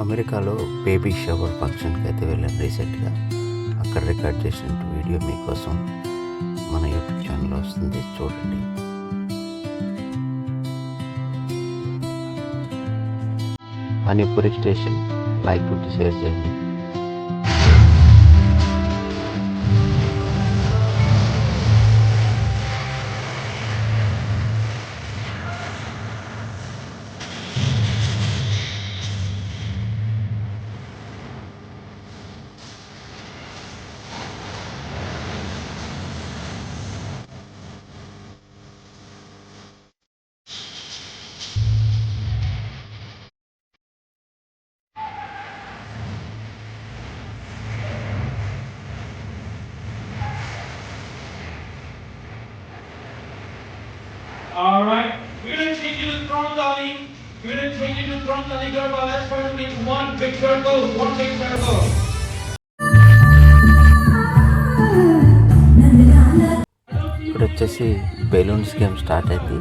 అమెరికాలో baby shower ఫంక్షన్కి అయితే వెళ్ళాను రీసెంట్గా. అక్కడ రికార్డ్ చేసిన వీడియో మీకోసం మన యూట్యూబ్ ఛానల్లో వస్తుంది, చూడండి. పానీపూరి స్టేషన్ లైక్ కొట్టి షేర్ చేయండి. All right, we're going to take you to Throne Valley. We're going to take you to Throne Valley Garba. Let's try to make one big circle, one big circle. ఇప్పుడు వచ్చేసి balloons game start అయింది.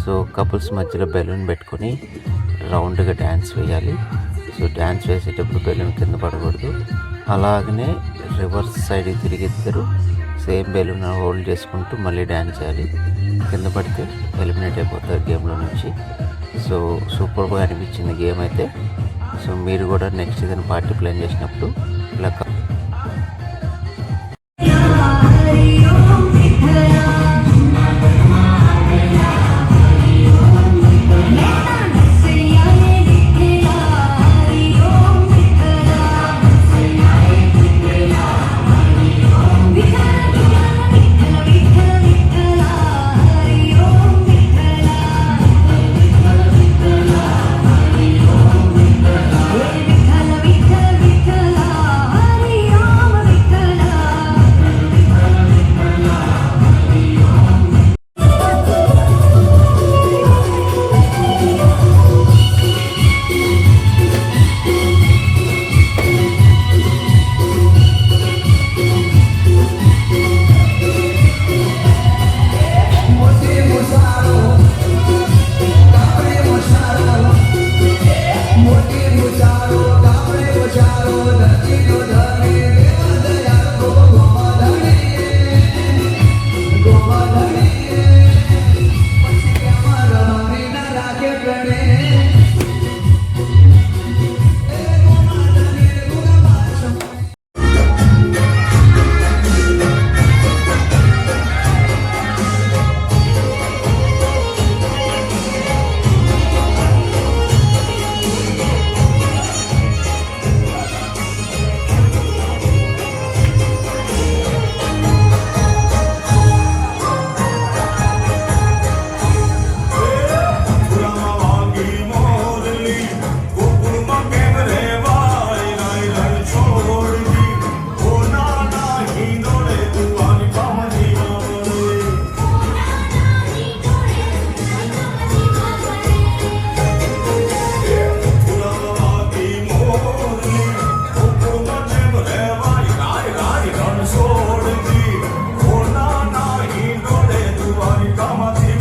So couples మధ్యలో balloon పెట్టుకొని రౌండ్గా dance వేయాలి. So dance వేసేటప్పుడు balloon కింద పడకూడదు. అలాగనే రివర్స్ సైడ్కి తిరిగి ఇద్దరు సేమ్ బెలూన్ హోల్డ్ చేసుకుంటూ మళ్ళీ డ్యాన్స్ చేయాలి. కింద పడితే ఎలిమినేట్ అయిపోతారు గేమ్లో నుంచి. సో సూపర్గా అనిపించింది గేమ్ అయితే. సో మీరు కూడా నెక్స్ట్ ఏదైనా పార్టీ ప్లాన్ చేసినప్పుడు ఇలా